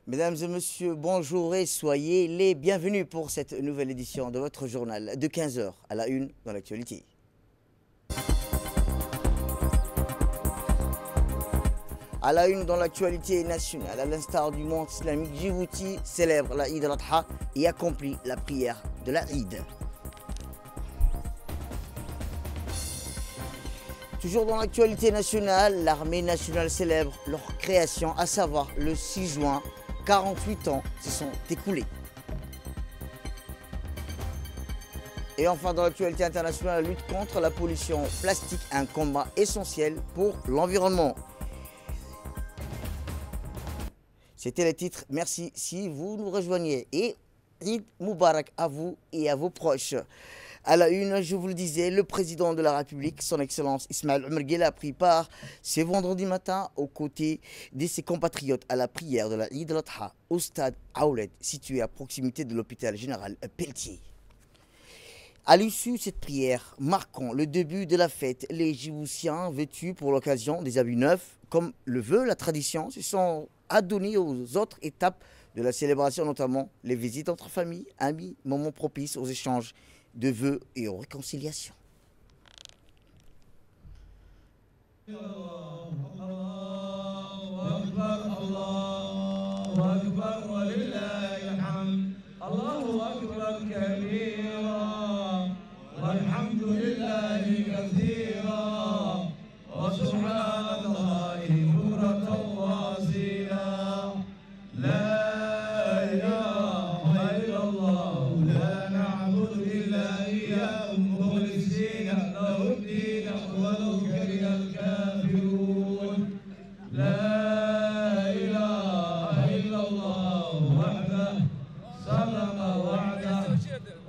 Mesdames et messieurs, bonjour et soyez les bienvenus pour cette nouvelle édition de votre journal de 15 h à la une dans l'actualité. À la une dans l'actualité nationale, à l'instar du monde islamique, Djibouti célèbre la Eid al-Adha et accomplit la prière de la Eid. Toujours dans l'actualité nationale, l'armée nationale célèbre leur création, à savoir le 6 juin. 48 ans se sont écoulés. Et enfin, dans l'actualité internationale, la lutte contre la pollution plastique, un combat essentiel pour l'environnement. C'était le titre. Merci si vous nous rejoignez. Et Eid Moubarak à vous et à vos proches. À la une, je vous le disais, le président de la République, son Excellence Ismaël Omar Guelleh, a pris part ce vendredi matin aux côtés de ses compatriotes à la prière de la Eid al-Adha au stade Aoulet, situé à proximité de l'hôpital général Pelletier. À l'issue de cette prière, marquant le début de la fête, les Djiboutiens vêtus pour l'occasion des habits neufs, comme le veut la tradition, se sont adonnés aux autres étapes de la célébration, notamment les visites entre familles, amis, moments propices aux échanges de vœux et aux réconciliations.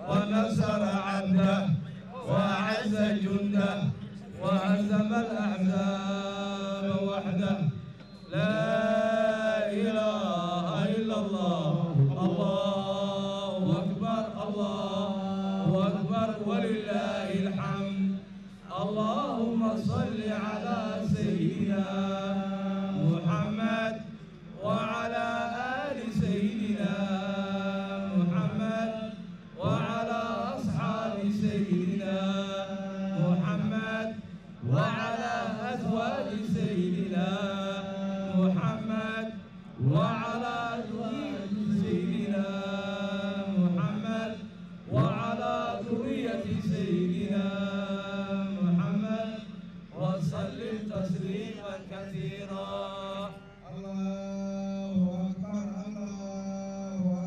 ونصر عبده وأعز جنده وهزم الأحزاب وحده لا إله إلا الله الله أكبر الله أكبر ولله الحمد اللهم صل على سيدنا محمد وعلى آل سيدنا محمد وعلى أصحاب سيدنا محمد وعلى أزواج سيدنا محمد وعلى ذرية سيدنا محمد وعلى ذرية سيدنا محمد وسلم تسليما كثيرا. الله أكبر الله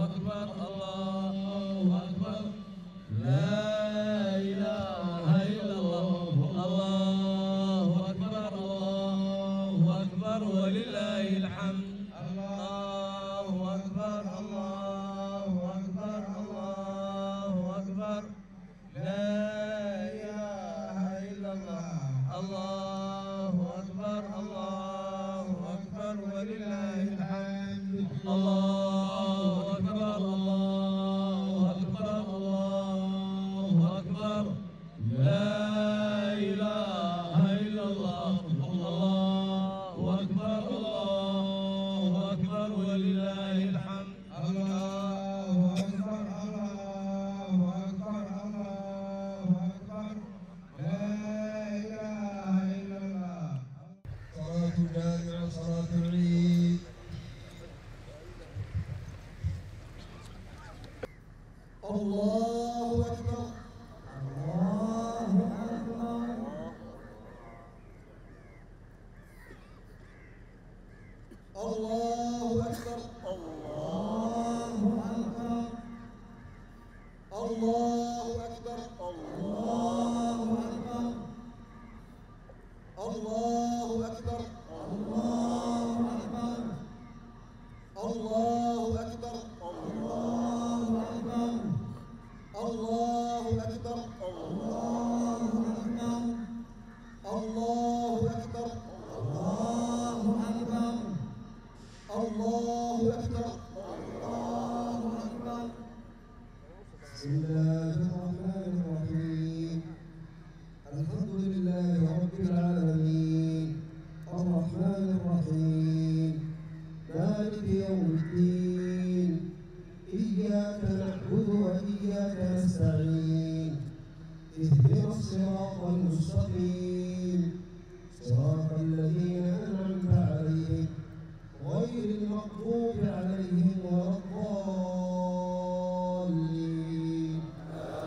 أكبر الله أكبر لا إله إلا الله الله أكبر الله أكبر ولله الحمد الله أكبر الله أكبر الله أكبر لا إله إلا الله الله أكبر الله أكبر ولله الحمد الله أكبر الله أكبر الله أكبر لا إله إلا الله الله أكبر الله أكبر ولله الحمد الله أكبر الله أكبر الله أكبر لا إله إلا الله. صلاة جامعة صلاة العيد. الله أكبر الله أكبر الله أكبر الله أكبر الله أكبر الله أكبر الله أكبر الله أكبر الله أكبر الله أكبر الله أكبر الله أكبر الله أكبر الله أكبر الله أكبر الصراط المستقيم صراط الذين أنعمت عليهم غير المغضوب عليهم ولا الضالين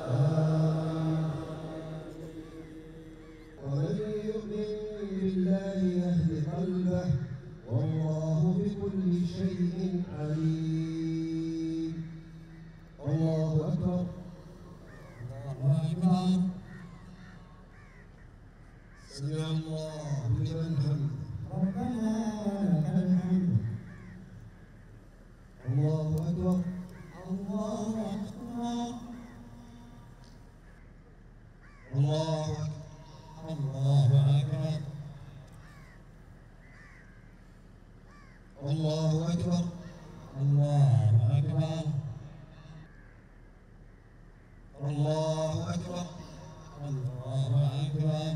آمين. ومن يؤمن بالله يهد قلبه والله بكل شيء عليم. الله أكبر. الله أكبر. سمع الله لمن حمده. ربنا ولك الحمد. الله أكبر. الله أكبر. الله أكبر. الله أكبر. الله أكبر. الله أكبر. الله أكبر. الله أكبر.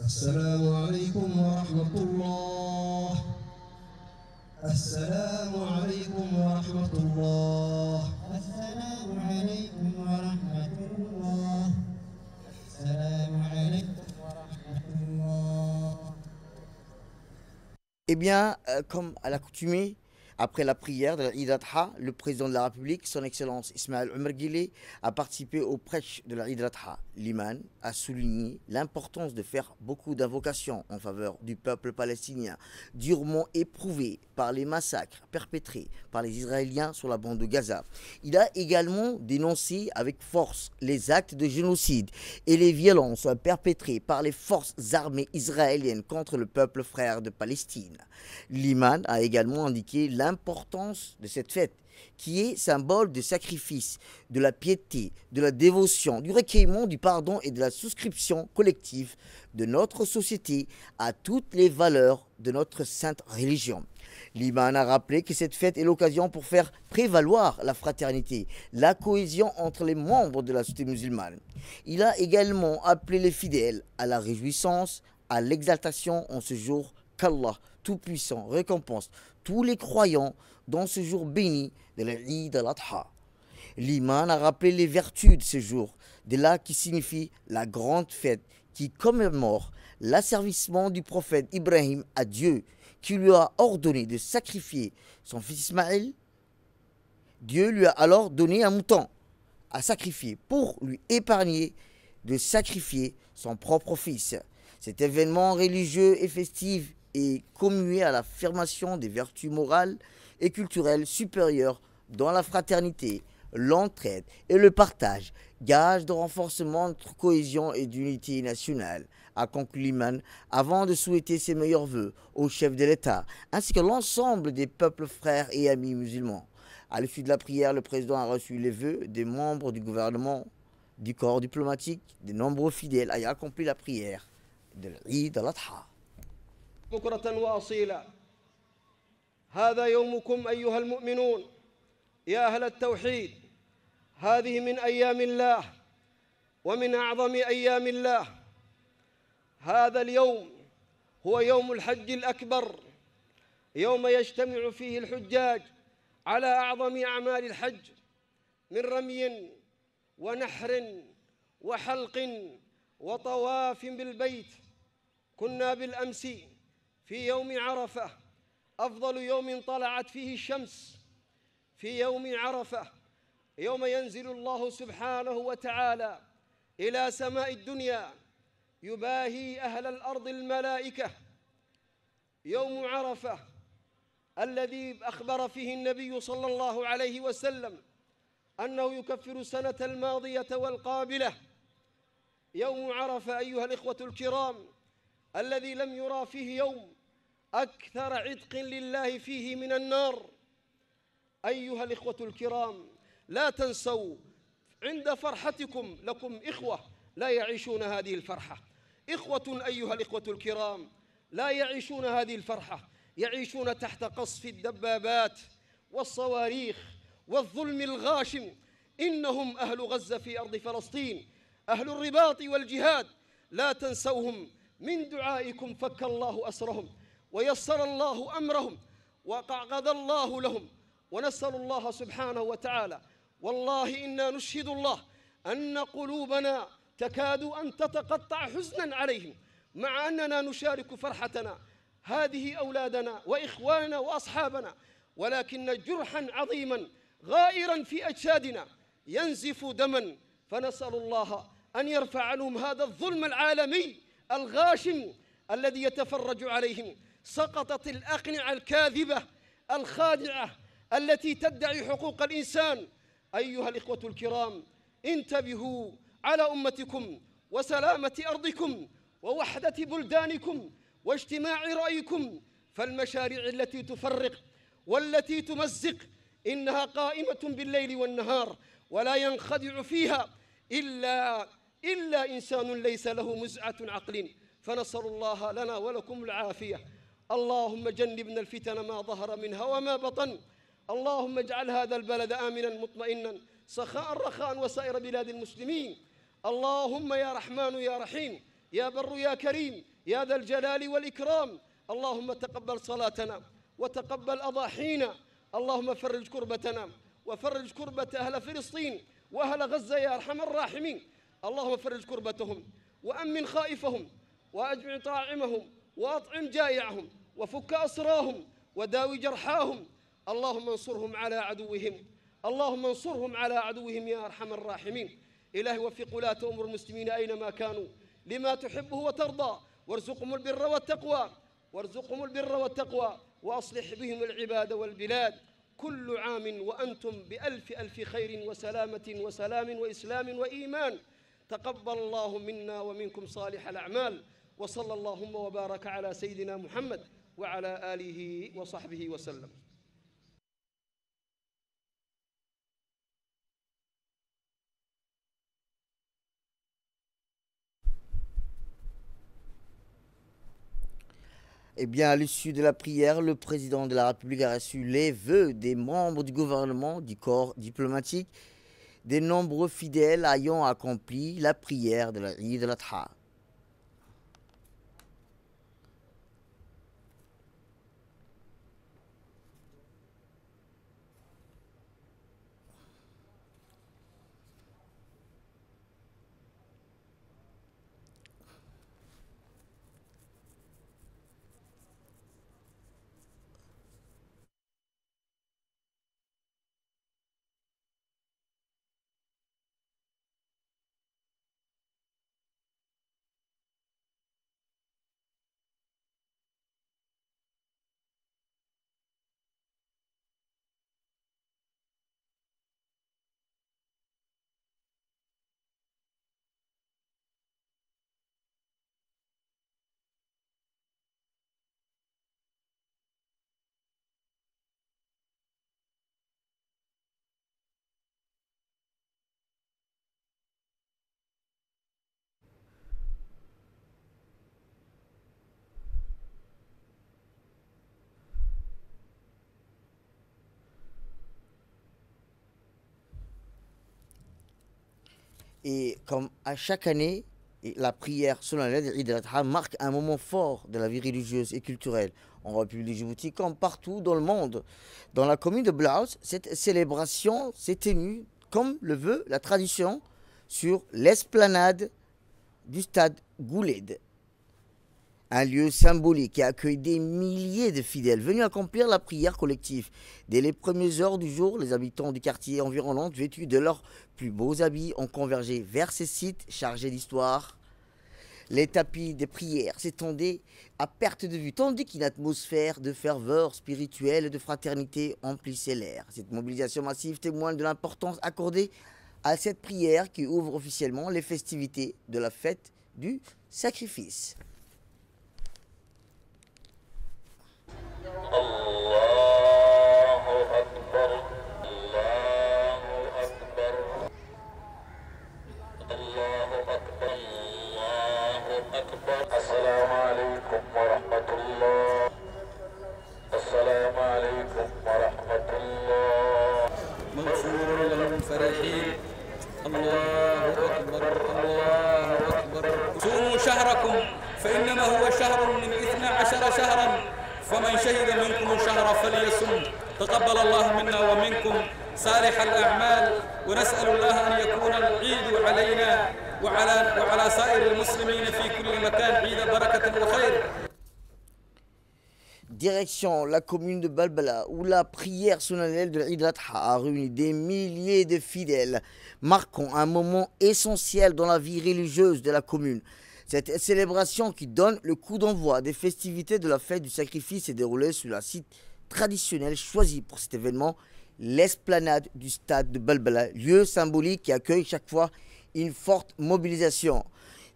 السلام عليكم ورحمة الله. السلام عليكم ورحمة الله. السلام عليكم ورحمة الله. السلام عليكم ورحمة الله. Eh bien, comme à l'accoutumée, après la prière de l'Eid al-Adha, le président de la République, son Excellence Ismaël Omar Guelleh, a participé au prêche de l'Eid al-Adha. L'imam a souligné l'importance de faire beaucoup d'invocations en faveur du peuple palestinien, durement éprouvé par les massacres perpétrés par les Israéliens sur la bande de Gaza. Il a également dénoncé avec force les actes de génocide et les violences perpétrées par les forces armées israéliennes contre le peuple frère de Palestine. L'imam a également indiqué l'importance de cette fête, qui est symbole de sacrifice, de la piété, de la dévotion, du recueillement du pardon et de la souscription collective de notre société à toutes les valeurs de notre sainte religion. L'imam a rappelé que cette fête est l'occasion pour faire prévaloir la fraternité, la cohésion entre les membres de la société musulmane. Il a également appelé les fidèles à la réjouissance, à l'exaltation en ce jour qu'Allah Tout-Puissant récompense tous les croyants dans ce jour béni de l'Eid al-Adha. L'imam a rappelé les vertus de ce jour, de là qui signifie la grande fête qui commémore l'asservissement du prophète Ibrahim à Dieu, qui lui a ordonné de sacrifier son fils Ismaël. Dieu lui a alors donné un mouton à sacrifier pour lui épargner de sacrifier son propre fils. Cet événement religieux et festif est commué à l'affirmation des vertus morales et culturelles supérieures dans la fraternité, l'entraide et le partage, gage de renforcement de notre cohésion et d'unité nationale, a conclu l'imam avant de souhaiter ses meilleurs vœux au chef de l'État ainsi que l'ensemble des peuples frères et amis musulmans. À l'issue de la prière, le président a reçu les vœux des membres du gouvernement, du corps diplomatique, des nombreux fidèles ayant accompli la prière de l'Eid al-Adha. بكرة وأصيلا هذا يومكم أيها المؤمنون يا أهل التوحيد. هذه من أيام الله ومن أعظم أيام الله. هذا اليوم هو يوم الحج الأكبر، يوم يجتمع فيه الحجاج على أعظم أعمال الحج من رمي ونحر وحلق وطواف بالبيت. كنا بالأمس في يوم عرفة، أفضل يوم طلعت فيه الشمس، في يوم عرفة يوم ينزل الله سبحانه وتعالى إلى سماء الدنيا يباهي أهل الأرض الملائكة. يوم عرفة الذي أخبر فيه النبي صلى الله عليه وسلم أنه يكفر السنة الماضية والقابلة. يوم عرفة أيها الإخوة الكرام الذي لم يرى فيه يوم أكثر عتق لله فيه من النار. أيها الإخوة الكرام لا تنسوا عند فرحتكم لكم إخوة لا يعيشون هذه الفرحة. إخوة أيها الإخوة الكرام لا يعيشون هذه الفرحة، يعيشون تحت قصف الدبابات والصواريخ والظلم الغاشم. إنهم أهل غزة في أرض فلسطين، أهل الرباط والجهاد. لا تنسوهم من دعائكم، فك الله أسرهم ويسر الله أمرهم وقعد الله لهم. ونسأل الله سبحانه وتعالى، والله إنا نشهد الله أن قلوبنا تكاد أن تتقطع حزنا عليهم، مع أننا نشارك فرحتنا هذه أولادنا وإخواننا وأصحابنا، ولكن جرحا عظيما غائرا في أجسادنا ينزف دما. فنسأل الله أن يرفع عنهم هذا الظلم العالمي الغاشم الذي يتفرج عليهم. سقطت الأقنعة الكاذبة الخادعة التي تدعي حقوق الإنسان. أيها الإخوة الكرام، انتبهوا على أمتكم وسلامة أرضكم ووحدة بلدانكم واجتماع رأيكم، فالمشاريع التي تفرق والتي تمزق إنها قائمة بالليل والنهار، ولا ينخدع فيها إلا إنسان ليس له مزعة عقل. فنسأل الله لنا ولكم العافية. اللهم جنبنا الفتن ما ظهر منها وما بطن. اللهم اجعل هذا البلد آمنا مطمئنا سخاء رخاء وسائر بلاد المسلمين. اللهم يا رحمن يا رحيم يا بر يا كريم يا ذا الجلال والإكرام، اللهم تقبل صلاتنا وتقبل أضاحينا. اللهم فرج كربتنا وفرج كربة أهل فلسطين وأهل غزة يا أرحم الراحمين. اللهم فرج كربتهم وأمن خائفهم وأجمع طاعمهم وأطعم جائعهم وفك أسراهم وداوي جرحاهم. اللهم انصرهم على عدوهم، اللهم انصرهم على عدوهم يا أرحم الراحمين. إلهي وفق ولاة أمور المسلمين أينما كانوا لما تحبه وترضى، وارزقهم البر والتقوى وأصلح بهم العباد والبلاد. كل عام وأنتم بألف ألف خير وسلامة وسلام وإسلام وإيمان. تقبل الله منا ومنكم صالح الأعمال، وصلى اللهم وبارك على سيدنا محمد وعلى آله وصحبه وسلم. Eh bien, à l'issue de la prière, le président de la République a reçu les vœux des membres du gouvernement, du corps diplomatique, des nombreux fidèles ayant accompli la prière de l'Eid al-Adha. Et comme à chaque année, la prière solennelle d'Eid al-Adha marque un moment fort de la vie religieuse et culturelle en République de Djibouti, comme partout dans le monde. Dans la commune de Blaouz, cette célébration s'est tenue, comme le veut la tradition, sur l'esplanade du stade Gouled. Un lieu symbolique qui accueille des milliers de fidèles venus accomplir la prière collective. Dès les premières heures du jour, les habitants du quartier environnant, vêtus de leurs plus beaux habits, ont convergé vers ces sites chargés d'histoire. Les tapis de prière s'étendaient à perte de vue, tandis qu'une atmosphère de ferveur spirituelle et de fraternité emplissait l'air. Cette mobilisation massive témoigne de l'importance accordée à cette prière qui ouvre officiellement les festivités de la fête du sacrifice. صوموا شهركم فإنما هو شهر من 12 شهرا فمن شهد منكم الشهر فليصم تقبل الله منا ومنكم صالح الأعمال ونسأل الله أن يكون العيد علينا وعلى سائر المسلمين في كل مكان عيد بركة وخير. Direction la commune de Balbala, où la prière solennelle de l'Eid al-Adha a réuni des milliers de fidèles, marquant un moment essentiel dans la vie religieuse de la commune. Cette célébration qui donne le coup d'envoi des festivités de la fête du sacrifice s'est déroulée sur le site traditionnel choisi pour cet événement, l'esplanade du stade de Balbala, lieu symbolique qui accueille chaque fois une forte mobilisation.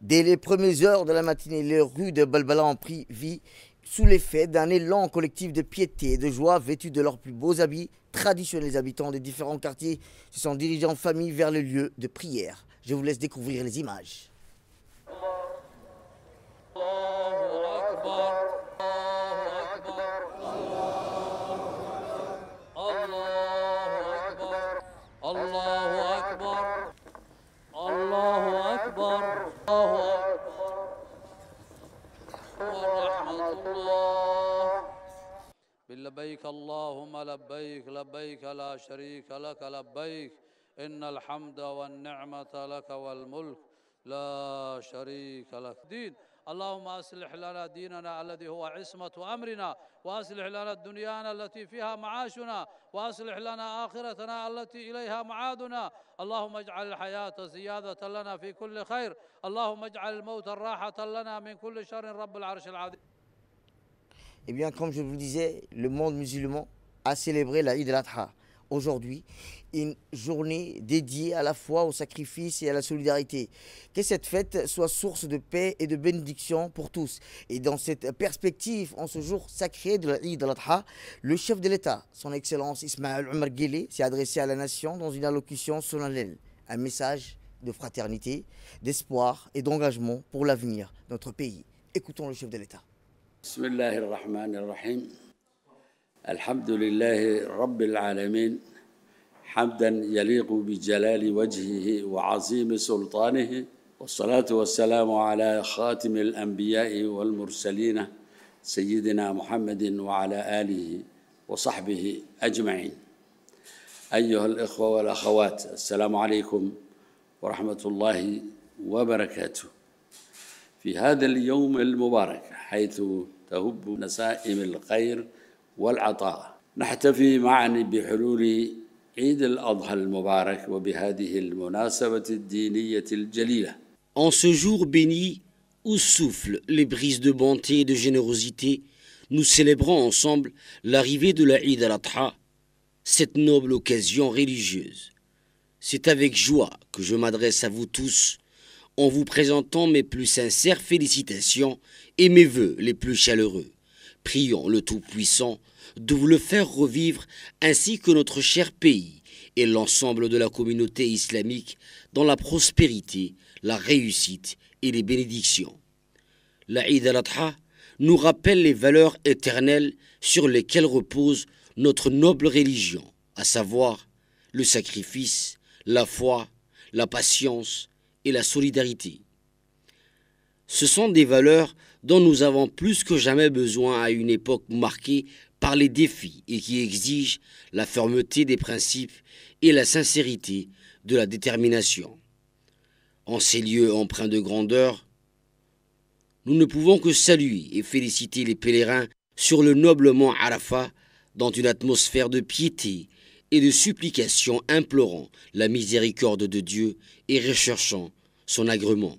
Dès les premières heures de la matinée, les rues de Balbala ont pris vie sous l'effet d'un élan collectif de piété et de joie, vêtus de leurs plus beaux habits traditionnels. Les habitants des différents quartiers se sont dirigés en famille vers le lieu de prière. Je vous laisse découvrir les images. لبيك اللهم لبيك لبيك لا شريك لك لبيك إن الحمد والنعمة لك والملك لا شريك لك دين اللهم أصلح لنا ديننا الذي هو عصمة أمرنا وأصلح لنا دنيانا التي فيها معاشنا وأصلح لنا آخرتنا التي إليها معادنا اللهم اجعل الحياة زيادة لنا في كل خير اللهم اجعل الموت راحة لنا من كل شر رب العرش العظيم. Eh bien, comme je vous le disais, le monde musulman a célébré la Eid al-Adha. Aujourd'hui, une journée dédiée à la foi, au sacrifice et à la solidarité. Que cette fête soit source de paix et de bénédiction pour tous. Et dans cette perspective, en ce jour sacré de la Eid al-Adha, le chef de l'État, son Excellence Ismaël Omar Guelleh, s'est adressé à la nation dans une allocution solennelle. Un message de fraternité, d'espoir et d'engagement pour l'avenir de notre pays. Écoutons le chef de l'État. بسم الله الرحمن الرحيم الحمد لله رب العالمين حمدا يليق بجلال وجهه وعظيم سلطانه والصلاة والسلام على خاتم الأنبياء والمرسلين سيدنا محمد وعلى آله وصحبه أجمعين أيها الإخوة والأخوات السلام عليكم ورحمة الله وبركاته في هذا اليوم المبارك حيث تهب نسائم الخير والعطاء نحتفي معا بحلول عيد الأضحى المبارك وبهذه المناسبة الدينية الجليلة. En ce jour béni où soufflent les brises de bonté et de générosité, nous célébrons ensemble l'arrivée de la Eid al-Adha, cette noble occasion religieuse. C'est avec joie que je m'adresse à vous tous en vous présentant mes plus sincères félicitations et mes vœux les plus chaleureux. Prions le Tout-Puissant de vous le faire revivre ainsi que notre cher pays et l'ensemble de la communauté islamique dans la prospérité, la réussite et les bénédictions. La Eid al-Adha nous rappelle les valeurs éternelles sur lesquelles repose notre noble religion, à savoir le sacrifice, la foi, la patience et la solidarité. Ce sont des valeurs dont nous avons plus que jamais besoin à une époque marquée par les défis et qui exigent la fermeté des principes et la sincérité de la détermination. En ces lieux empreints de grandeur, nous ne pouvons que saluer et féliciter les pèlerins sur le noble mont Arafat dans une atmosphère de piété et de supplication implorant la miséricorde de Dieu et recherchant son agrément.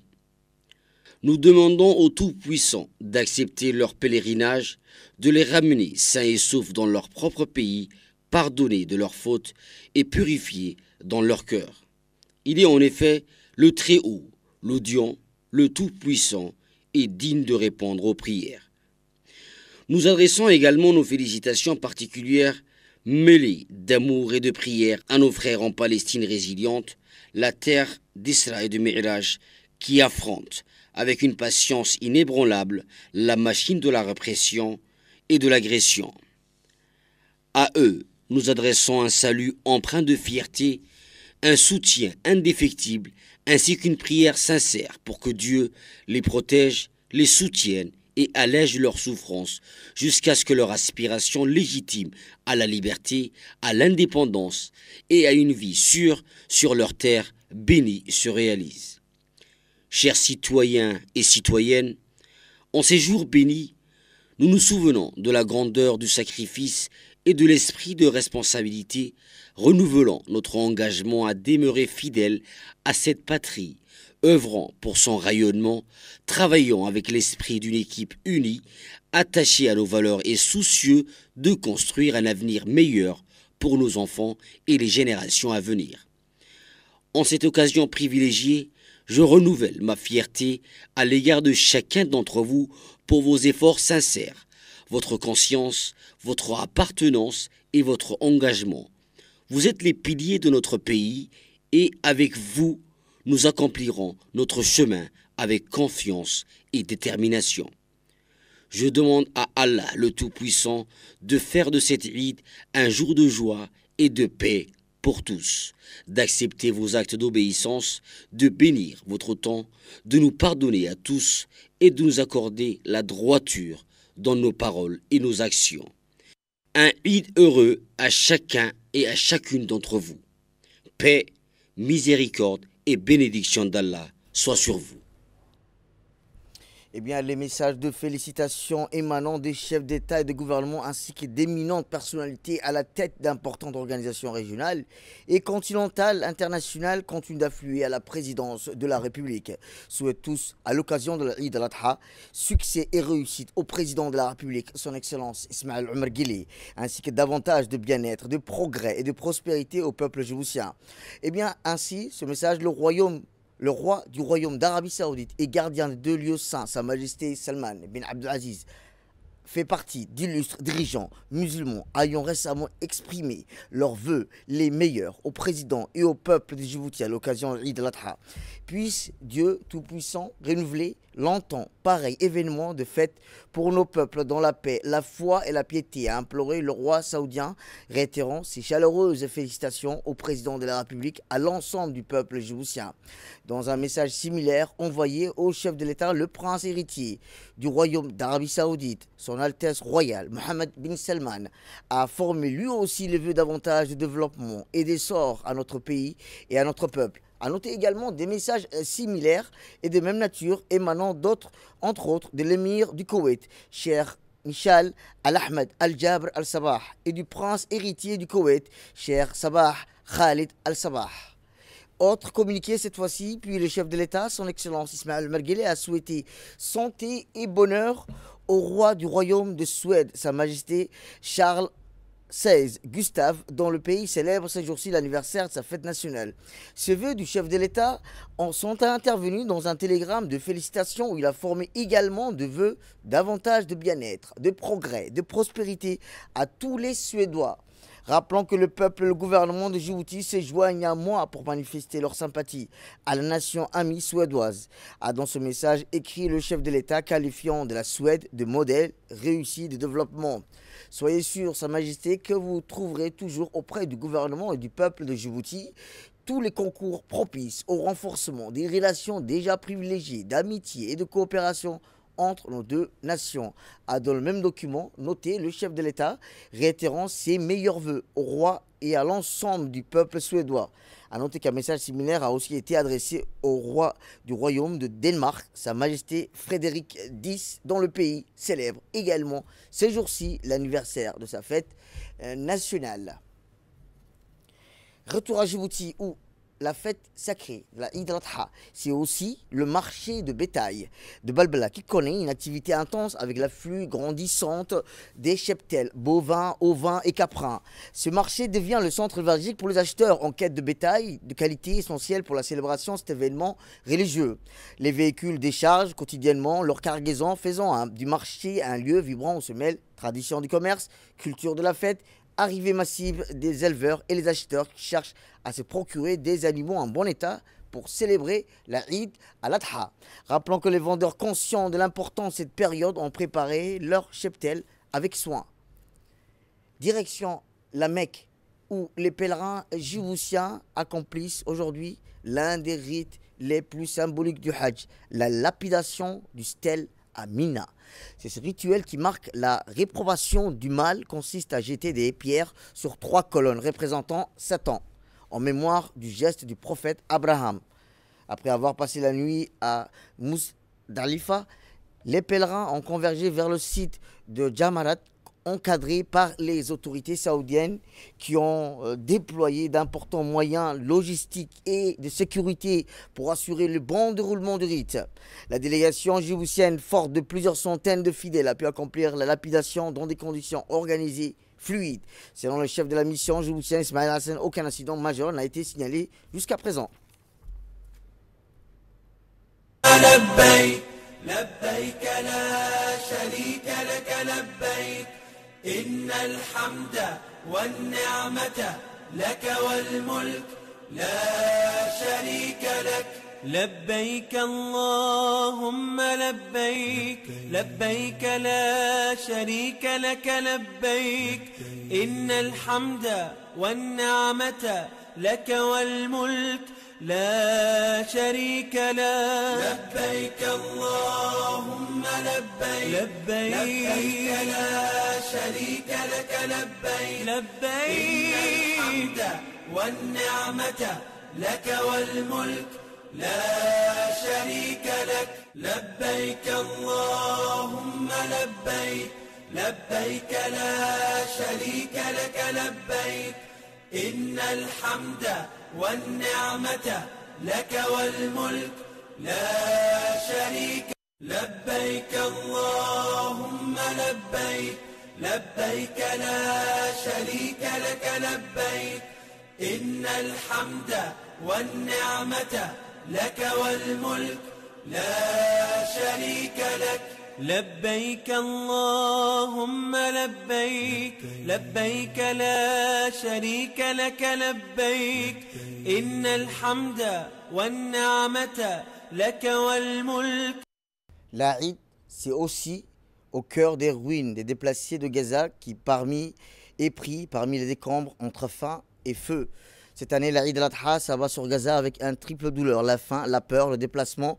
Nous demandons au Tout-Puissant d'accepter leur pèlerinage, de les ramener sains et saufs dans leur propre pays, pardonnés de leurs fautes et purifiés dans leur cœur. Il est en effet le Très-Haut, l'Audient, le Tout-Puissant et digne de répondre aux prières. Nous adressons également nos félicitations particulières mêlées d'amour et de prières à nos frères en Palestine résiliente, la terre d'Isra et de Mi'raj, qui affrontent avec une patience inébranlable la machine de la répression et de l'agression. À eux, nous adressons un salut empreint de fierté, un soutien indéfectible, ainsi qu'une prière sincère pour que Dieu les protège, les soutienne et allège leur souffrance jusqu'à ce que leur aspiration légitime à la liberté, à l'indépendance et à une vie sûre sur leur terre bénie se réalise. Chers citoyens et citoyennes, en ces jours bénis, nous nous souvenons de la grandeur du sacrifice et de l'esprit de responsabilité, renouvelant notre engagement à demeurer fidèles à cette patrie, œuvrant pour son rayonnement, travaillant avec l'esprit d'une équipe unie, attachée à nos valeurs et soucieux de construire un avenir meilleur pour nos enfants et les générations à venir. En cette occasion privilégiée, je renouvelle ma fierté à l'égard de chacun d'entre vous pour vos efforts sincères, votre conscience, votre appartenance et votre engagement. Vous êtes les piliers de notre pays et avec vous, nous accomplirons notre chemin avec confiance et détermination. Je demande à Allah le Tout-Puissant de faire de cette Eid un jour de joie et de paix pour tous, d'accepter vos actes d'obéissance, de bénir votre temps, de nous pardonner à tous et de nous accorder la droiture dans nos paroles et nos actions. Un Eid heureux à chacun et à chacune d'entre vous. Paix, miséricorde et bénédiction d'Allah soient sur vous. Eh bien, les messages de félicitations émanant des chefs d'État et de gouvernement ainsi que d'éminentes personnalités à la tête d'importantes organisations régionales et continentales internationales continuent d'affluer à la présidence de la République. Souhaite tous, à l'occasion de l'Eid al-Adha, succès et réussite au président de la République, son Excellence Ismaël Omar Guelleh, ainsi que davantage de bien-être, de progrès et de prospérité au peuple djiboutien. Eh bien, ainsi, ce message, le roi du royaume d'Arabie Saoudite et gardien des 2 lieux saints, Sa Majesté Salman bin Abdelaziz, fait partie d'illustres dirigeants musulmans ayant récemment exprimé leurs vœux les meilleurs au président et au peuple de Djibouti à l'occasion de l'Eid al-Adha. Puisse Dieu Tout-Puissant renouveler longtemps pareil événement de fête pour nos peuples dans la paix, la foi et la piété, a imploré le roi saoudien, réitérant ses chaleureuses félicitations au président de la République, à l'ensemble du peuple djiboutien. Dans un message similaire envoyé au chef de l'État, le prince héritier du royaume d'Arabie Saoudite, son Altesse royale Mohammed bin Salman, a formé lui aussi les vœux davantage de développement et d'essor à notre pays et à notre peuple. A noter également des messages similaires et de même nature émanant d'autres, entre autres de l'émir du Koweït, Cheikh Michal Al-Ahmed Al-Jabr Al-Sabah, et du prince héritier du Koweït, Cheikh Sabah Khalid Al-Sabah. Autre communiqué cette fois-ci, puis le chef de l'État, son Excellence Ismaël Omar Guelleh, a souhaité santé et bonheur au roi du royaume de Suède, Sa Majesté Charles XVI Gustave, dont le pays célèbre ce jour-ci l'anniversaire de sa fête nationale. Ces vœux du chef de l'État en sont intervenus dans un télégramme de félicitations où il a formé également de vœux davantage de bien-être, de progrès, de prospérité à tous les Suédois. Rappelant que le peuple et le gouvernement de Djibouti se joignent à moi pour manifester leur sympathie à la nation amie suédoise, a dans ce message écrit le chef de l'État qualifiant de la Suède de modèle réussi de développement. Soyez sûr, Sa Majesté, que vous trouverez toujours auprès du gouvernement et du peuple de Djibouti tous les concours propices au renforcement des relations déjà privilégiées d'amitié et de coopération entre nos deux nations, a dans le même document noté le chef de l'État, réitérant ses meilleurs vœux au roi et à l'ensemble du peuple suédois. A noter qu'un message similaire a aussi été adressé au roi du royaume de Danemark, Sa Majesté Frédéric X, dont le pays célèbre également ces jours-ci l'anniversaire de sa fête nationale. Retour à Djibouti où la fête sacrée, la Eid al-Adha, c'est aussi le marché de bétail de Balbala qui connaît une activité intense avec l'afflux grandissante des cheptels, bovins, ovins et caprins. Ce marché devient le centre névralgique pour les acheteurs en quête de bétail de qualité essentielle pour la célébration de cet événement religieux. Les véhicules déchargent quotidiennement leur cargaison, faisant du marché un lieu vibrant où se mêlent tradition du commerce, culture de la fête, arrivée massive des éleveurs et les acheteurs qui cherchent à se procurer des animaux en bon état pour célébrer la Eid al-Adha. Rappelons que les vendeurs conscients de l'importance de cette période ont préparé leur cheptel avec soin. Direction la Mecque, où les pèlerins djiboutiens accomplissent aujourd'hui l'un des rites les plus symboliques du Hajj, la lapidation du stèle à Mina. C'est ce rituel qui marque la réprobation du mal, consiste à jeter des pierres sur 3 colonnes représentant Satan, en mémoire du geste du prophète Abraham. Après avoir passé la nuit à Mousdalifa, les pèlerins ont convergé vers le site de Jamarat, encadré par les autorités saoudiennes qui ont déployé d'importants moyens logistiques et de sécurité pour assurer le bon déroulement du rite. La délégation djiboutienne, forte de plusieurs centaines de fidèles, a pu accomplir la lapidation dans des conditions organisées, fluides. Selon le chef de la mission djiboutienne, Ismail Hassan, aucun incident majeur n'a été signalé jusqu'à présent. لبيك لا شريك لك لبيك إن الحمد والنعمة لك والملك لا شريك لك لبيك اللهم لبيك لبيك لا شريك لك لبيك إن الحمد والنعمة لك والملك لا شريك لك لبيك اللهم لبيك لبيك لا شريك لك لبيك لبيك إن الحمد والنعمة لك والملك لا شريك لك لبيك اللهم لبيك لبيك لا شريك لك لبيك إن الحمد والنعمة لك والملك لا شريك لبيك اللهم لبيك لبيك لا شريك لك لبيك إن الحمد والنعمة لك والملك لا شريك لك لبيك اللهم لبيك لبيك لا شريك لك لبيك إن الحمد والنعمة لك والملك. La Eid, c'est aussi au cœur des ruines des déplacés de Gaza qui est pris parmi les décombres entre faim et feu. Cette année, la Eid al-Adha s'abat sur Gaza avec un triple douleur, la faim, la peur, le déplacement,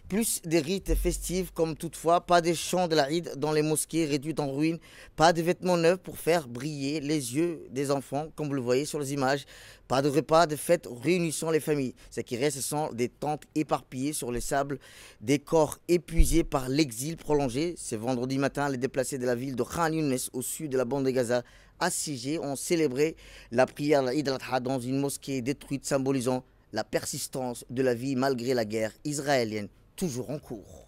plus des rites festifs comme toutefois, pas des chants de la Eid dans les mosquées réduites en ruines, pas de vêtements neufs pour faire briller les yeux des enfants, comme vous le voyez sur les images, pas de repas de fête réunissant les familles. Ce qui reste, ce sont des tentes éparpillées sur les sables, des corps épuisés par l'exil prolongé. Ce vendredi matin, les déplacés de la ville de Khan Younes, au sud de la bande de Gaza, assiégés, ont célébré la prière de l'Eid al-Adha dans une mosquée détruite, symbolisant la persistance de la vie malgré la guerre israélienne toujours en cours.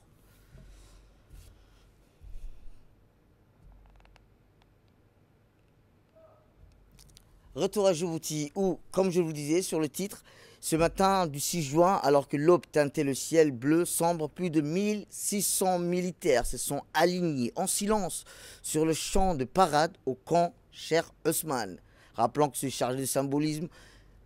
Retour à Djibouti où, comme je vous le disais sur le titre, ce matin du 6 juin, alors que l'aube teintait le ciel bleu sombre, plus de 1600 militaires se sont alignés en silence sur le champ de parade au camp Cheikh Ousmane. Rappelons que ce chargé de symbolisme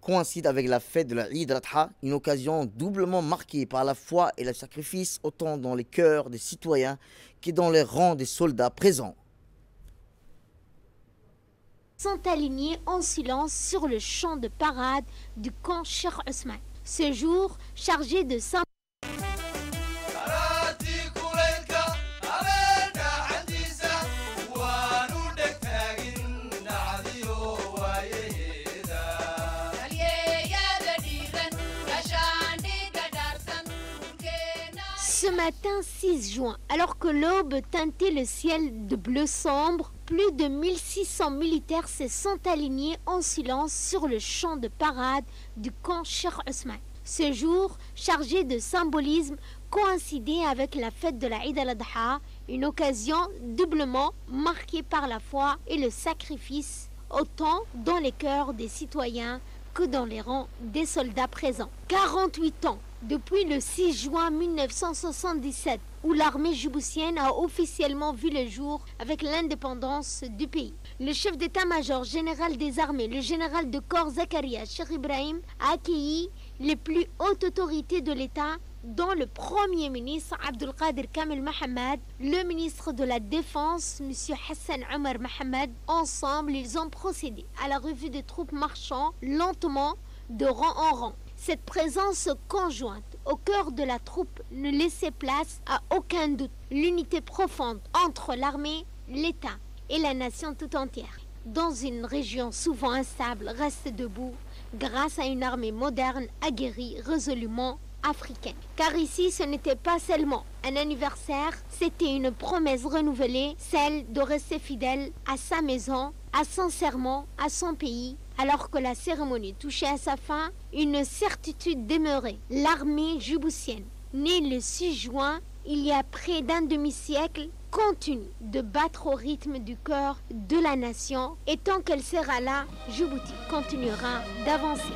coïncide avec la fête de la Eid al-Adha, une occasion doublement marquée par la foi et le sacrifice, autant dans les cœurs des citoyens que dans les rangs des soldats présents. Sont alignés en silence sur le champ de parade du camp Cheikh Ousmane. Ce jour chargé de symbolisme. Ce matin 6 juin, alors que l'aube teintait le ciel de bleu sombre, plus de 1600 militaires se sont alignés en silence sur le champ de parade du camp Cheikh Ousmane. Ce jour, chargé de symbolisme, coïncidait avec la fête de la Eid al-Adha, une occasion doublement marquée par la foi et le sacrifice, autant dans les cœurs des citoyens que dans les rangs des soldats présents. 48 ans depuis le 6 juin 1977, où l'armée djiboutienne a officiellement vu le jour avec l'indépendance du pays. Le chef d'état-major général des armées, le général de corps Zakaria Cheikh Ibrahim, a accueilli les plus hautes autorités de l'État, dont le Premier ministre Abdelkader Kamel Mohamed, le ministre de la Défense M. Hassan Omar Mohamed. Ensemble, ils ont procédé à la revue des troupes marchant lentement de rang en rang. Cette présence conjointe au cœur de la troupe ne laissait place à aucun doute. L'unité profonde entre l'armée, l'État et la nation tout entière, dans une région souvent instable, reste debout grâce à une armée moderne, aguerrie, résolument africaine. Car ici, ce n'était pas seulement un anniversaire, c'était une promesse renouvelée, celle de rester fidèle à sa maison, à son serment, à son pays. Alors que la cérémonie touchait à sa fin, une certitude demeurait. L'armée djiboutienne, née le 6 juin, il y a près d'un demi-siècle, continue de battre au rythme du cœur de la nation. Et tant qu'elle sera là, Djibouti continuera d'avancer.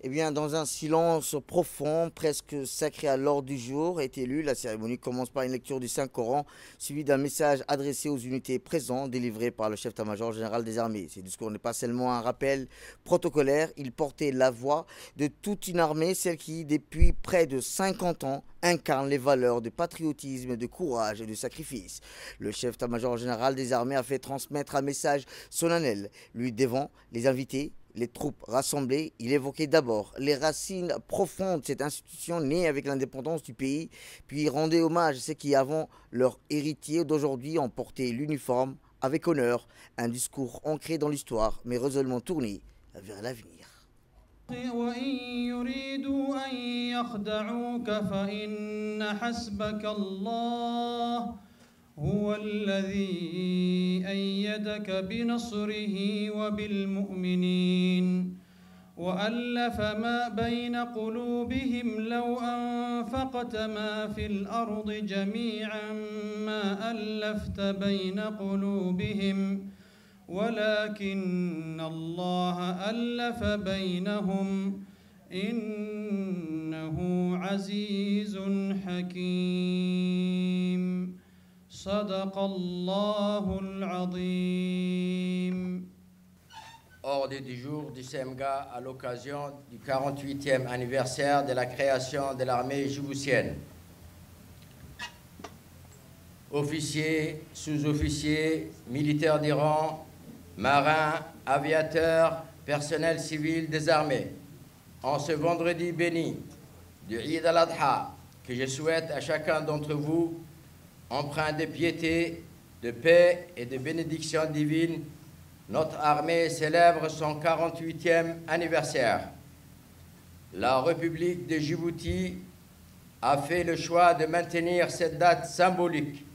Eh bien, dans un silence profond, presque sacré à l'ordre du jour, est élue. La cérémonie commence par une lecture du Saint-Coran, suivi d'un message adressé aux unités présentes, délivré par le chef d'état-major général des armées. Ce discours n'est pas seulement un rappel protocolaire, il portait la voix de toute une armée, celle qui, depuis près de 50 ans, incarne les valeurs de patriotisme, de courage et de sacrifice. Le chef d'état-major général des armées a fait transmettre un message solennel, lui devant les invités. Les troupes rassemblées, il évoquait d'abord les racines profondes de cette institution née avec l'indépendance du pays, puis il rendait hommage à ceux qui, avant leur héritier d'aujourd'hui, ont porté l'uniforme avec honneur, un discours ancré dans l'histoire, mais résolument tourné vers l'avenir. هو الذي أيدك بنصره وبالمؤمنين وألف ما بين قلوبهم لو أنفقت ما في الأرض جميعا ما ألفت بين قلوبهم ولكن الله ألف بينهم إنه عزيز حكيم صدق الله العظيم. Ordre du jour du CMGA à l'occasion du 48e anniversaire de la création de l'armée djiboutienne. Officiers, sous-officiers, militaires des rangs, marins, aviateurs, personnel civil des armées. En ce vendredi béni du Eid al-Adha, que je souhaite à chacun d'entre vous empreint de piété, de paix et de bénédiction divine, notre armée célèbre son 48e anniversaire. La République de Djibouti a fait le choix de maintenir cette date symbolique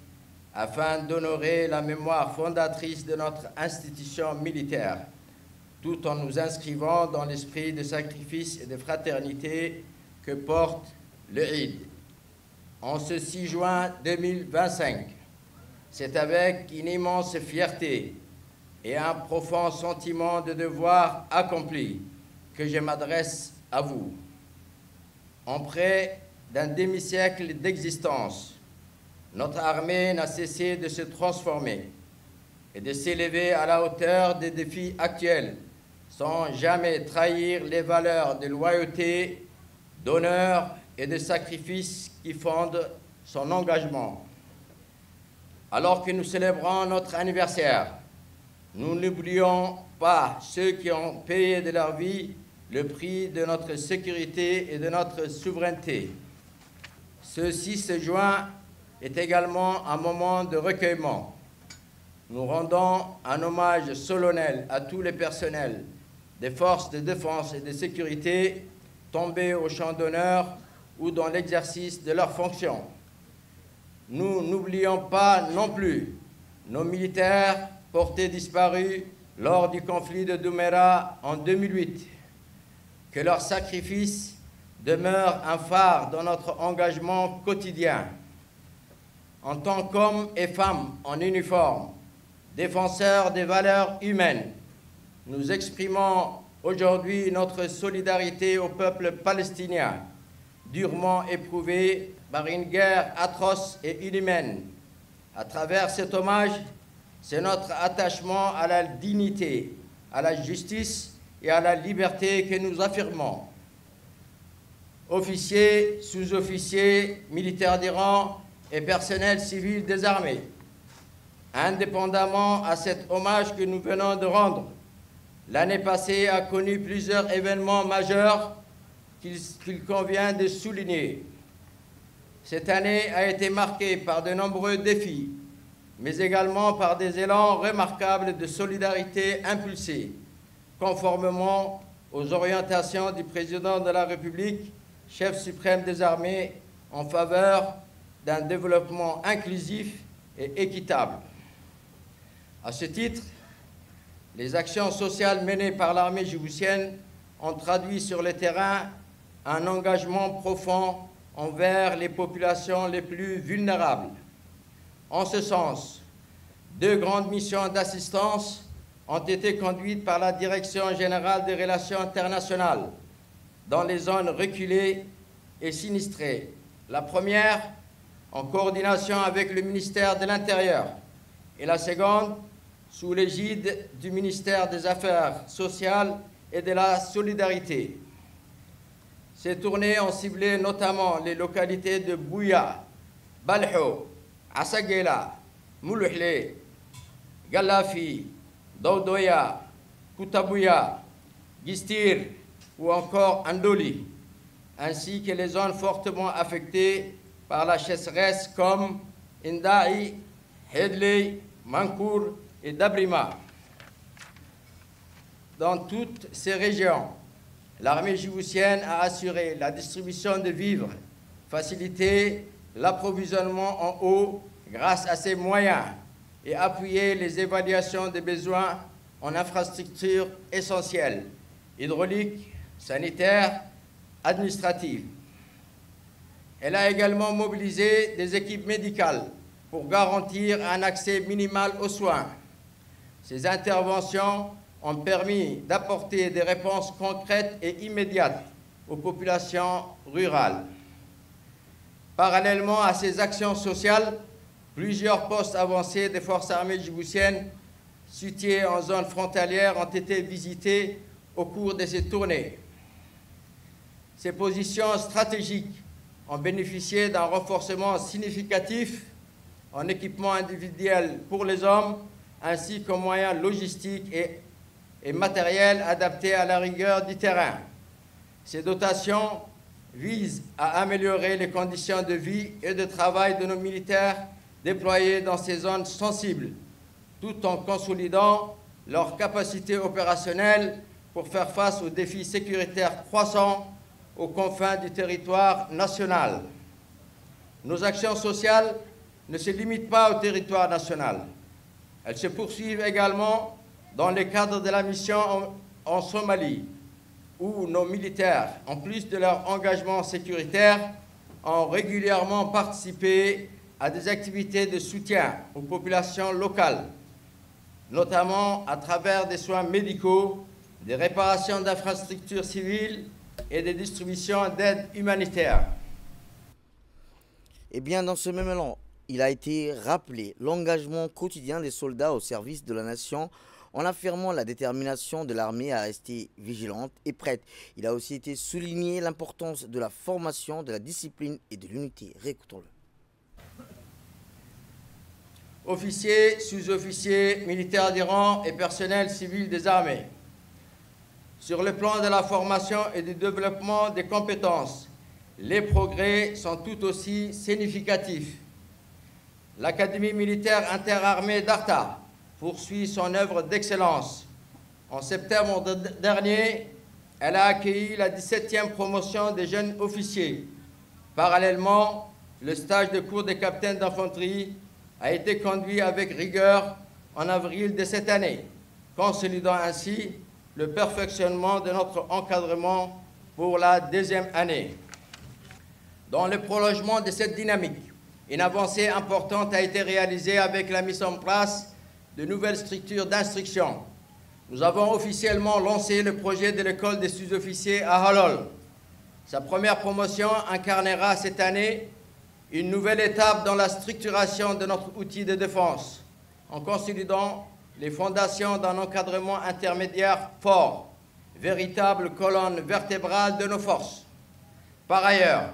afin d'honorer la mémoire fondatrice de notre institution militaire, tout en nous inscrivant dans l'esprit de sacrifice et de fraternité que porte le Eid. En ce 6 juin 2025, c'est avec une immense fierté et un profond sentiment de devoir accompli que je m'adresse à vous. En près d'un demi-siècle d'existence, notre armée n'a cessé de se transformer et de s'élever à la hauteur des défis actuels sans jamais trahir les valeurs de loyauté, d'honneur et de sacrifice qui fondent son engagement. Alors que nous célébrons notre anniversaire, nous n'oublions pas ceux qui ont payé de leur vie le prix de notre sécurité et de notre souveraineté. Ce 6 juin est également un moment de recueillement. Nous rendons un hommage solennel à tous les personnels des forces de défense et de sécurité tombés au champ d'honneur ou dans l'exercice de leurs fonctions. Nous n'oublions pas non plus nos militaires portés disparus lors du conflit de Doumera en 2008. Que leur sacrifice demeure un phare dans notre engagement quotidien. En tant qu'hommes et femmes en uniforme, défenseurs des valeurs humaines, nous exprimons aujourd'hui notre solidarité au peuple palestinien, durement éprouvé par une guerre atroce et inhumaine. À travers cet hommage, c'est notre attachement à la dignité, à la justice et à la liberté que nous affirmons. Officiers, sous-officiers, militaires des rangs et personnel civil des armées, indépendamment à cet hommage que nous venons de rendre, l'année passée a connu plusieurs événements majeurs qu'il convient de souligner. Cette année a été marquée par de nombreux défis, mais également par des élans remarquables de solidarité impulsés, conformément aux orientations du président de la République, chef suprême des armées, en faveur d'un développement inclusif et équitable. À ce titre, les actions sociales menées par l'armée djiboutienne ont traduit sur le terrain un engagement profond envers les populations les plus vulnérables. En ce sens, 2 grandes missions d'assistance ont été conduites par la Direction générale des relations internationales dans les zones reculées et sinistrées. La première, en coordination avec le ministère de l'Intérieur, et la seconde, sous l'égide du ministère des Affaires sociales et de la solidarité. Ces tournées ont ciblé notamment les localités de Bouya, Balho, Asagela, Moulouhlé, Galafi, Daudoya, Koutabouya, Gistir ou encore Andoli, ainsi que les zones fortement affectées par la sécheresse comme Indaï, Hedley, Mankour et Dabrima. Dans toutes ces régions, l'armée djiboutienne a assuré la distribution de vivres, facilité l'approvisionnement en eau grâce à ses moyens et appuyé les évaluations des besoins en infrastructures essentielles, hydrauliques, sanitaires, administratives. Elle a également mobilisé des équipes médicales pour garantir un accès minimal aux soins. Ces interventions ont permis d'apporter des réponses concrètes et immédiates aux populations rurales. Parallèlement à ces actions sociales, plusieurs postes avancés des forces armées djiboutiennes situés en zone frontalière ont été visités au cours de ces tournées. Ces positions stratégiques ont bénéficié d'un renforcement significatif en équipement individuel pour les hommes, ainsi qu'en moyens logistiques et matériels adaptés à la rigueur du terrain. Ces dotations visent à améliorer les conditions de vie et de travail de nos militaires déployés dans ces zones sensibles, tout en consolidant leurs capacités opérationnelles pour faire face aux défis sécuritaires croissants aux confins du territoire national. Nos actions sociales ne se limitent pas au territoire national. Elles se poursuivent également dans le cadre de la mission en Somalie, où nos militaires, en plus de leur engagement sécuritaire, ont régulièrement participé à des activités de soutien aux populations locales, notamment à travers des soins médicaux, des réparations d'infrastructures civiles et des distributions d'aide humanitaire. Eh bien, dans ce même élan, il a été rappelé l'engagement quotidien des soldats au service de la nation en affirmant la détermination de l'armée à rester vigilante et prête. Il a aussi été souligné l'importance de la formation, de la discipline et de l'unité. Réécoutons-le. Officiers, sous-officiers, militaires du rang et personnel civil des armées. Sur le plan de la formation et du développement des compétences, les progrès sont tout aussi significatifs. L'Académie militaire interarmée d'Arta poursuit son œuvre d'excellence. En septembre dernier, elle a accueilli la 17e promotion des jeunes officiers. Parallèlement, le stage de cours de capitaine d'infanterie a été conduit avec rigueur en avril de cette année, consolidant ainsi le perfectionnement de notre encadrement pour la 2e année. Dans le prolongement de cette dynamique, une avancée importante a été réalisée avec la mise en place de nouvelles structures d'instruction. Nous avons officiellement lancé le projet de l'école des sous-officiers à Halol. Sa première promotion incarnera cette année une nouvelle étape dans la structuration de notre outil de défense, en consolidant les fondations d'un encadrement intermédiaire fort, véritable colonne vertébrale de nos forces. Par ailleurs,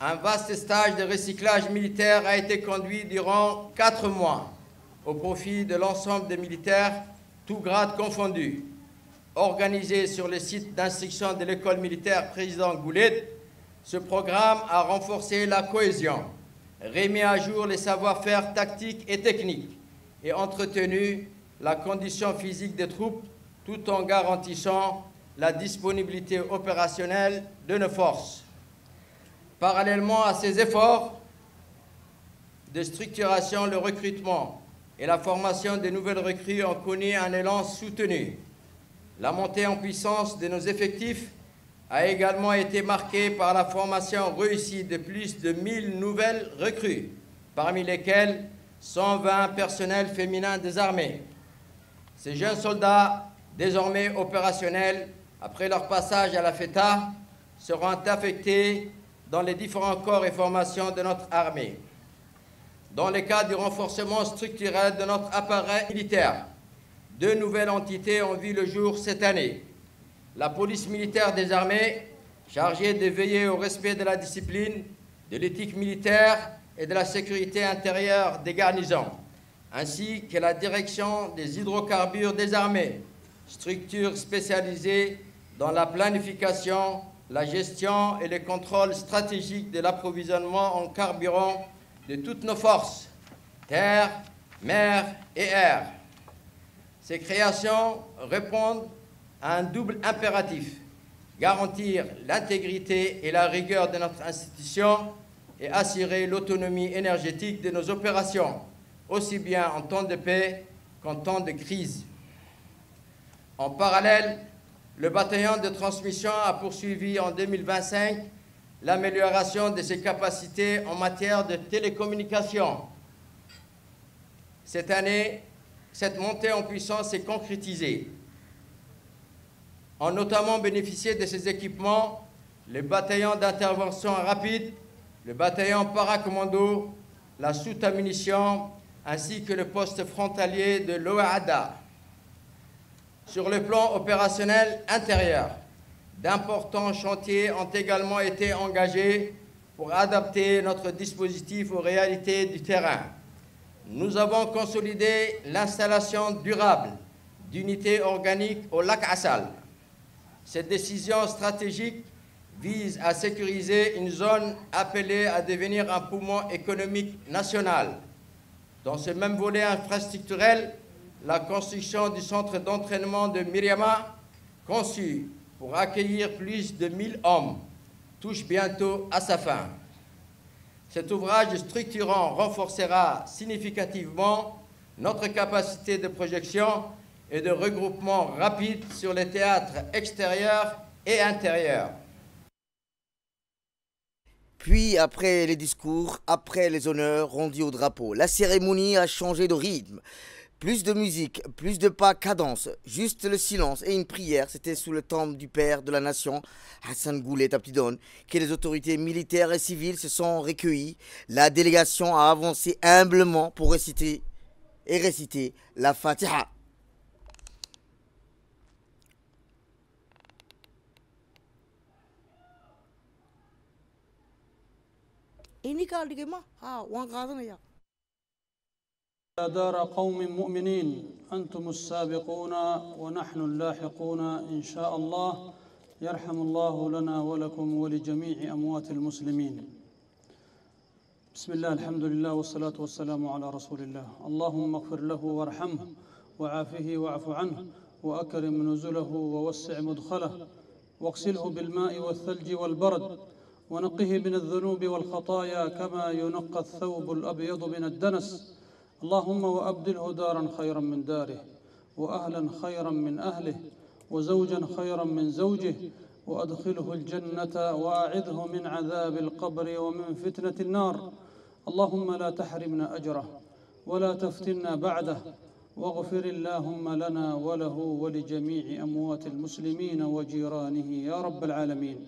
un vaste stage de recyclage militaire a été conduit durant 4 mois au profit de l'ensemble des militaires, tous grades confondus, organisé sur le site d'instruction de l'école militaire Président Goulet, Ce programme a renforcé la cohésion, remis à jour les savoir-faire tactiques et techniques et entretenu la condition physique des troupes tout en garantissant la disponibilité opérationnelle de nos forces. Parallèlement à ces efforts de structuration, le recrutement et la formation des nouvelles recrues ont connu un élan soutenu. La montée en puissance de nos effectifs a également été marquée par la formation réussie de plus de 1000 nouvelles recrues, parmi lesquelles 120 personnels féminins des armées. Ces jeunes soldats, désormais opérationnels, après leur passage à la FETA, seront affectés dans les différents corps et formations de notre armée. Dans le cadre du renforcement structurel de notre appareil militaire, 2 nouvelles entités ont vu le jour cette année. La police militaire des armées, chargée de veiller au respect de la discipline, de l'éthique militaire et de la sécurité intérieure des garnisons, ainsi que la direction des hydrocarbures des armées, structure spécialisée dans la planification, la gestion et le contrôle stratégique de l'approvisionnement en carburant de toutes nos forces, terre, mer et air. Ces créations répondent à un double impératif: garantir l'intégrité et la rigueur de notre institution et assurer l'autonomie énergétique de nos opérations, aussi bien en temps de paix qu'en temps de crise. En parallèle, le bataillon de transmission a poursuivi en 2025 l'amélioration de ses capacités en matière de télécommunication. Cette année, cette montée en puissance s'est concrétisée. Ont notamment bénéficié de ces équipements le bataillon d'intervention rapide, le bataillon paracommando, la soute à munitions, ainsi que le poste frontalier de l'Ouahada. Sur le plan opérationnel intérieur, d'importants chantiers ont également été engagés pour adapter notre dispositif aux réalités du terrain. Nous avons consolidé l'installation durable d'unités organiques au lac Assal. Cette décision stratégique vise à sécuriser une zone appelée à devenir un poumon économique national. Dans ce même volet infrastructurel, la construction du centre d'entraînement de Myriama, conçu pour accueillir plus de 1000 hommes, touche bientôt à sa fin. Cet ouvrage structurant renforcera significativement notre capacité de projection et de regroupement rapide sur les théâtres extérieurs et intérieurs. Puis, après les discours, après les honneurs rendus au drapeau, la cérémonie a changé de rythme. Plus de musique, plus de pas cadence, juste le silence et une prière. C'était sous le temple du père de la nation, Hassan Goulet Abdidon, que les autorités militaires et civiles se sont recueillies. La délégation a avancé humblement pour réciter la Fatiha. يا دار قوم مؤمنين أنتم السابقون ونحن اللاحقون إن شاء الله يرحم الله لنا ولكم ولجميع أموات المسلمين. بسم الله الحمد لله والصلاة والسلام على رسول الله. اللهم اغفر له وارحمه وعافه واعف عنه وأكرم نزله ووسع مدخله واغسله بالماء والثلج والبرد ونقه من الذنوب والخطايا كما ينقى الثوب الأبيض من الدنس. اللهم وأبدله دارا خيرا من داره وأهلا خيرا من أهله وزوجا خيرا من زوجه وأدخله الجنة وأعذه من عذاب القبر ومن فتنة النار. اللهم لا تحرمنا أجره ولا تفتنا بعده واغفر اللهم لنا وله ولجميع أموات المسلمين وجيرانه يا رب العالمين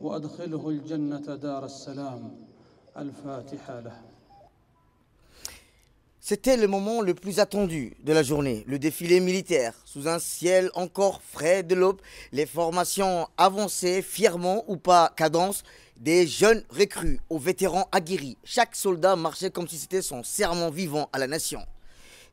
وأدخله الجنة دار السلام. الفاتحة له. C'était le moment le plus attendu de la journée, le défilé militaire. Sous un ciel encore frais de l'aube, les formations avancées, fièrement ou pas cadence, des jeunes recrues aux vétérans aguerris. Chaque soldat marchait comme si c'était son serment vivant à la nation.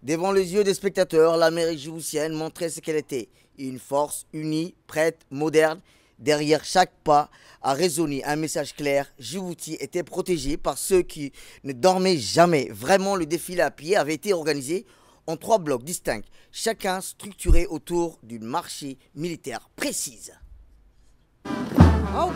Devant les yeux des spectateurs, l'Amérique djiboutienne montrait ce qu'elle était. Une force unie, prête, moderne, Derrière chaque pas a résonné un message clair. Djibouti était protégé par ceux qui ne dormaient jamais. Vraiment, le défilé à pied avait été organisé en 3 blocs distincts, chacun structuré autour d'une marché militaire précise. Oh.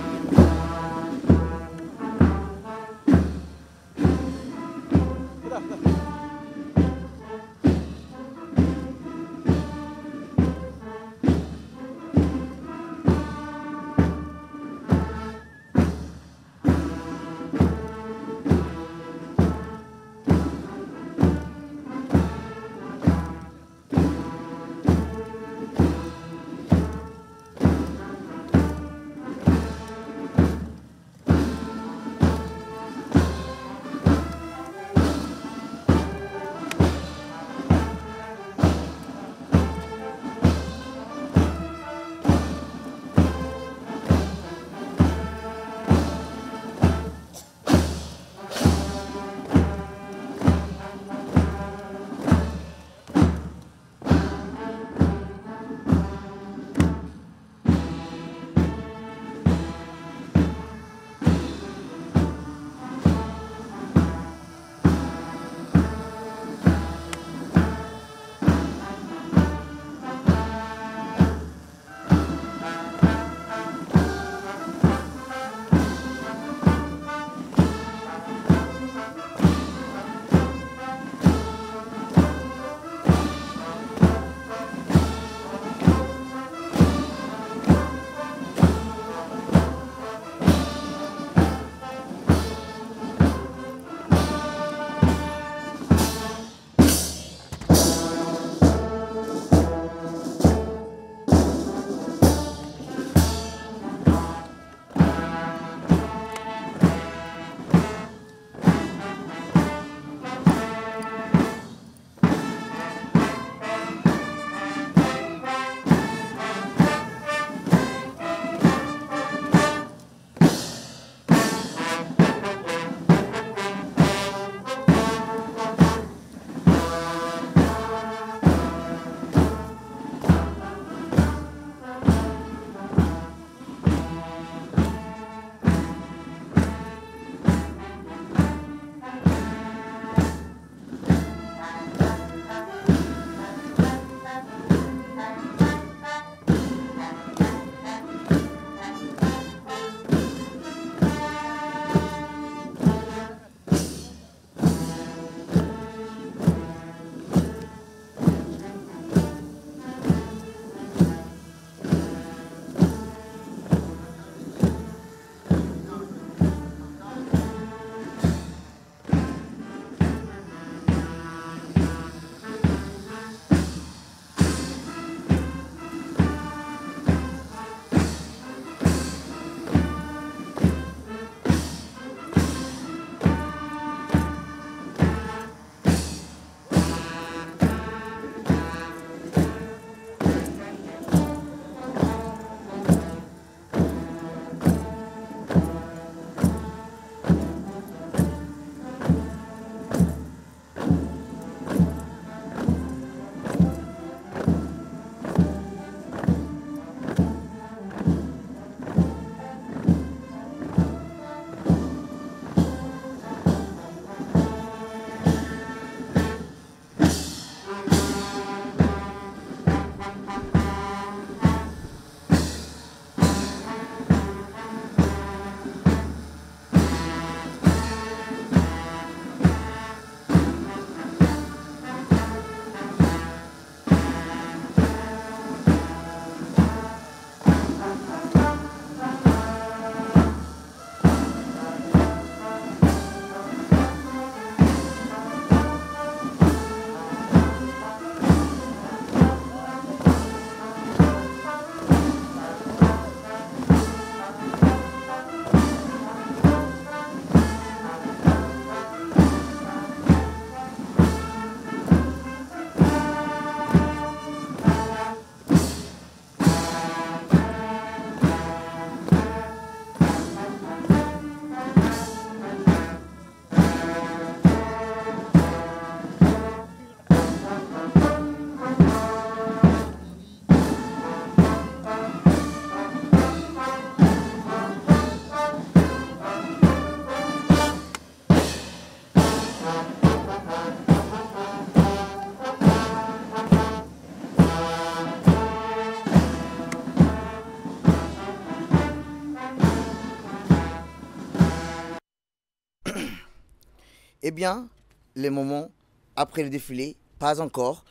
Eh bien, les moments après le défilé, pas encore.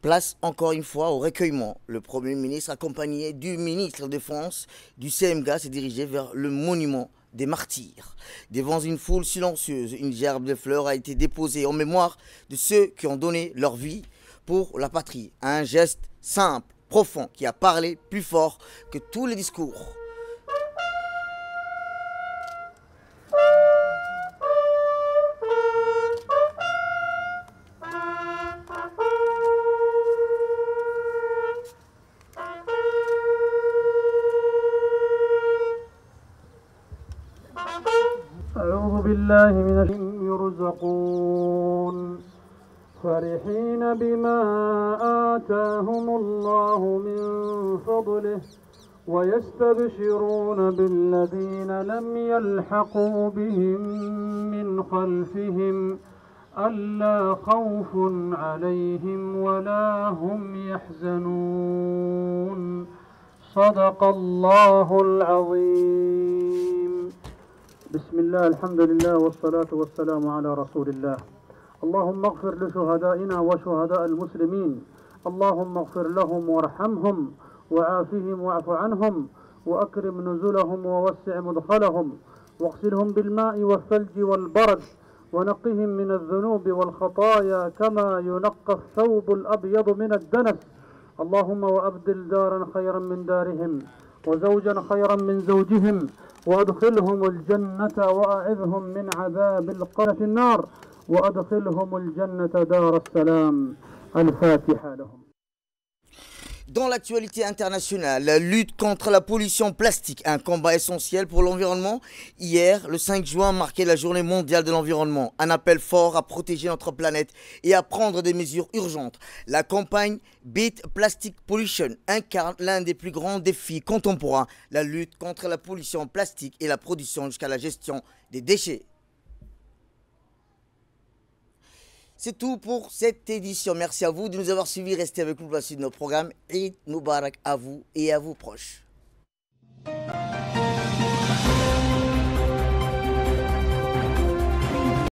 Place encore une fois au recueillement. Le Premier ministre, accompagné du ministre de Défense du CMGA, s'est dirigé vers le monument des martyrs. Devant une foule silencieuse, une gerbe de fleurs a été déposée en mémoire de ceux qui ont donné leur vie pour la patrie. Un geste simple, profond, qui a parlé plus fort que tous les discours. أعوذ بالله من يرزقون فرحين بما آتاهم الله من فضله ويستبشرون بالذين لم يلحقوا بهم من خلفهم ألا خوف عليهم ولا هم يحزنون صدق الله العظيم. بسم الله الحمد لله والصلاة والسلام على رسول الله. اللهم اغفر لشهدائنا وشهداء المسلمين، اللهم اغفر لهم وارحمهم وعافهم واعف عنهم وأكرم نزلهم ووسع مدخلهم واغسلهم بالماء والثلج والبرد ونقهم من الذنوب والخطايا كما ينقى الثوب الأبيض من الدنس. اللهم وأبدل دارا خيرا من دارهم وزوجا خيرا من زوجهم وأدخلهم الجنة وأعذهم من عذاب القبر في النار وأدخلهم الجنة دار السلام. الفاتحة لهم. Dans l'actualité internationale, la lutte contre la pollution plastique, un combat essentiel pour l'environnement. Hier, le 5 juin, marquait la journée mondiale de l'environnement. Un appel fort à protéger notre planète et à prendre des mesures urgentes. La campagne Beat Plastic Pollution incarne l'un des plus grands défis contemporains, la lutte contre la pollution plastique et la production jusqu'à la gestion des déchets. C'est tout pour cette édition. Merci à vous de nous avoir suivis. Restez avec nous pour la suite de nos programmes. Eid Mubarak à vous et à vos proches.